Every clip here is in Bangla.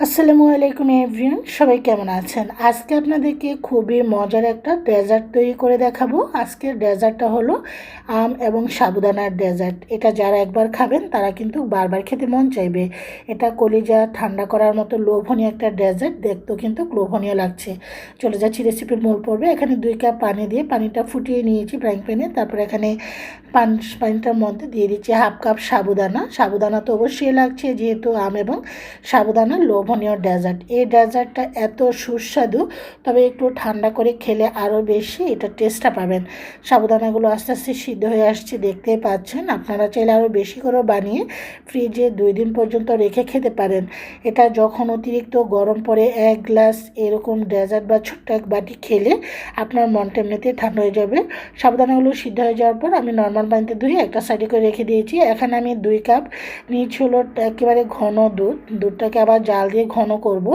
আসসালামু আলাইকুম এভরিওয়ান, সবাই কেমন আছেন? আজকে আপনাদেরকে খুবই মজার একটা ডেজার্ট তৈরি করে দেখাবো। আজকের ডেজার্টটা হলো আম এবং সাবুদানার ডেজার্ট। এটা যারা একবার খাবেন তারা কিন্তু বারবার খেতে মন চাইবে। এটা কলিজা ঠান্ডা করার মতো লোভনীয় একটা ডেজার্ট, দেখতেও কিন্তু লোভনীয় লাগছে। চলে যাচ্ছি রেসিপির মূল পর্বে। এখানে 2 কাপ পানি দিয়ে পানিটা ফুটিয়ে নিয়েছি ফ্রাইং প্যানে। তারপর এখানে পানিটার মধ্যে দিয়ে দিচ্ছি হাফ কাপ সাবুদানা। সাবুদানা তো অবশ্যই লাগছে, যেহেতু আম এবং সাবুদানার লোভনীয় ডেজার্ট। এই ডেজার্টটা এত সুস্বাদু, তবে একটু ঠান্ডা করে খেলে আরও বেশি এটা টেস্টটা পাবেন। সাবুদানাগুলো আস্তে আস্তে সিদ্ধ হয়ে আসছে, দেখতেই পাচ্ছেন। আপনারা চাইলে আরও বেশি করে বানিয়ে ফ্রিজে 2 দিন পর্যন্ত রেখে খেতে পারেন। এটা যখন অতিরিক্ত গরম পড়ে 1 গ্লাস এরকম ডেজার্ট বা ছোট্ট এক বাটি খেলে আপনার মনটা এমনিতেই ঠান্ডা হয়ে যাবে। সাবুদানাগুলো সিদ্ধ হয়ে যাওয়ার পর আমি নর্মাল পানিতে ধুয়ে একটা সাইডে করে রেখে দিয়েছি। এখানে আমি 2 কাপ নিয়েছি হলো একেবারে ঘন দুধটাকে আবার জাল দিয়ে ঘন করব।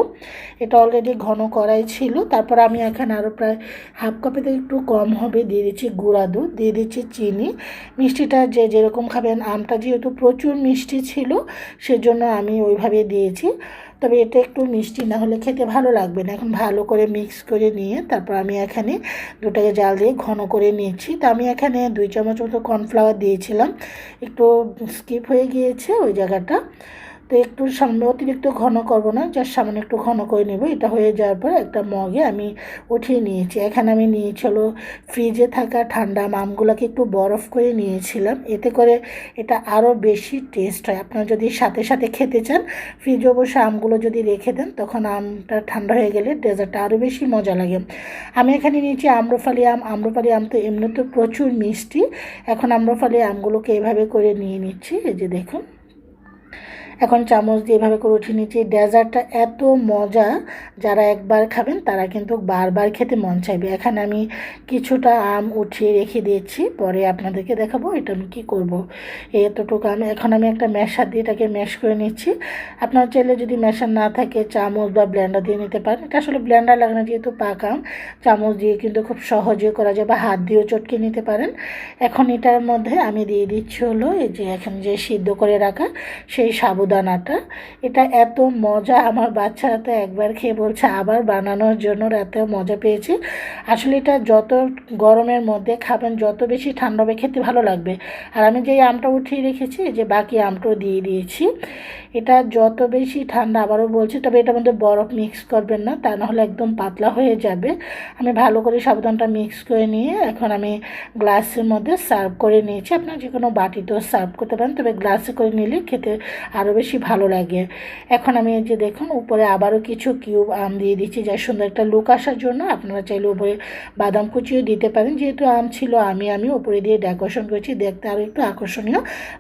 এটা অলরেডি ঘন করাই ছিল। তারপর আমি এখানে আরও প্রায় হাফ কাপেতে একটু কম হবে দিয়ে দিচ্ছি গুঁড়া দুধ, দিয়ে দিচ্ছি চিনি। মিষ্টিটা যে যেরকম খাবেন, আমটা যেহেতু প্রচুর মিষ্টি ছিল সেজন্য আমি ওইভাবে দিয়েছি। তবে এটা একটু মিষ্টি না হলে খেতে ভালো লাগবে না। এখন ভালো করে মিক্স করে নিয়ে তারপর আমি এখানে দুধটাকে জাল দিয়ে ঘন করে নিয়েছি। তো আমি এখানে 2 চামচ মতো কর্নফ্লাওয়ার দিয়েছিলাম, একটু স্কিপ হয়ে গিয়েছে ওই জায়গাটা। তো একটু সামনে অতিরিক্ত ঘন করব না, জাস্ট সামনে একটু ঘন করে নেব। এটা হয়ে যাওয়ার পর একটা মগে আমি উঠিয়ে নিয়েছি। এখানে আমি নিয়েছি হলো ফ্রিজে থাকা ঠান্ডা আমগুলোকে একটু বরফ করে নিয়েছিলাম, এতে করে এটা আরও বেশি টেস্ট হয়। আপনারা যদি সাথে সাথে খেতে চান, ফ্রিজে অবশ্যই আমগুলো যদি রেখে দেন, তখন আমটা ঠান্ডা হয়ে গেলে ডেজার্টটা আরও বেশি মজা লাগে। আমি এখানে নিয়েছি আম্রপালি আম। আম্রপালি আম তো এমনিতে প্রচুর মিষ্টি। এখন আম্রপালি আমগুলোকে এভাবে করে নিয়ে নিচ্ছি, এই যে দেখুন। এখন চামচ দিয়ে এভাবে করে উঠিয়ে নিচ্ছি। ডেজার্টটা এত মজা, যারা একবার খাবেন তারা কিন্তু বারবার খেতে মন চাইবে। এখানে আমি কিছুটা আম উঠিয়ে রেখে দিয়েছি, পরে আপনাদেরকে দেখাবো এটা আমি কী করবো। এতটুকু এখন আমি একটা ম্যাশার দিয়ে এটাকে ম্যাশ করে নিচ্ছি। আপনার চাইলে যদি ম্যাশার না থাকে চামচ বা ব্লেন্ডার দিয়ে নিতে পারেন। এটা আসলে ব্লেন্ডার লাগে না, যেহেতু পাকা আম, চামচ দিয়ে কিন্তু খুব সহজে করা যায়, বা হাত দিয়েও চটকে নিতে পারেন। এখন এটার মধ্যে আমি দিয়ে দিচ্ছি হলো এই যে এখন যে সিদ্ধ করে রাখা সেই সাবুদানাটা। এটা এত মজা, আমার বাচ্চারা তো একবার খেয়ে বলছে আবার বানানোর জন্য, এত মজা পেয়েছি। আসলে এটা যত গরমের মধ্যে খাবেন, যত বেশি ঠান্ডা হবে খেতে ভালো লাগবে। আর আমি যেই আমটা উঠিয়ে রেখেছি, যে বাকি আমটাও দিয়ে দিয়েছি। এটা যত বেশি ঠান্ডা, আবারও বলছি, তবে এটার মধ্যে বরফ মিক্স করবেন না, তা নাহলে একদম পাতলা হয়ে যাবে। আমি ভালো করে সাবুদানাটা মিক্স করে নিয়ে এখন আমি গ্লাসের মধ্যে সার্ভ করে নিয়েছি। আপনার যে কোনো বাটিতেও সার্ভ করতে পারেন, তবে গ্লাসে করে নিলে খেতে আরও বেশি ভালো লাগে। এখন আমি এই যে দেখুন উপরে আবারও কিছু কিউব আম দিয়ে দিচ্ছি, যার সুন্দর একটা লুক আসার জন্য। আপনারা চাইলে উপরে বাদাম কুচিও দিতে পারেন, যেহেতু আম ছিল আমি উপরে দিয়ে ডেকোরেশন করেছি, দেখতে আরও একটু আকর্ষণীয়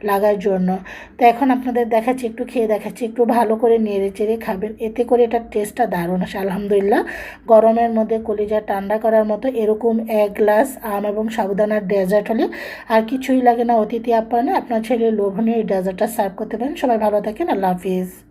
লাগার জন্য। তো এখন আপনাদের দেখাচ্ছি, একটু খেয়ে দেখাচ্ছি, একটু ভালো করে নেড়ে চেড়ে খাবেন, এতে করে এটার টেস্টটা দারুণ আসে। আলহামদুলিল্লাহ, গরমের মধ্যে কলিজা ঠান্ডা করার মতো এরকম 1 গ্লাস আম এবং সাবুদানার ডেজার্ট হলে আর কিছুই লাগে না। অতিথি আপ্যায়নে আপনার ছেলে লোভনীয় এই ডেজার্টটা সার্ভ করতে পারেন। সবাই ভালো থাকেন, আল্লাহ হাফিজ।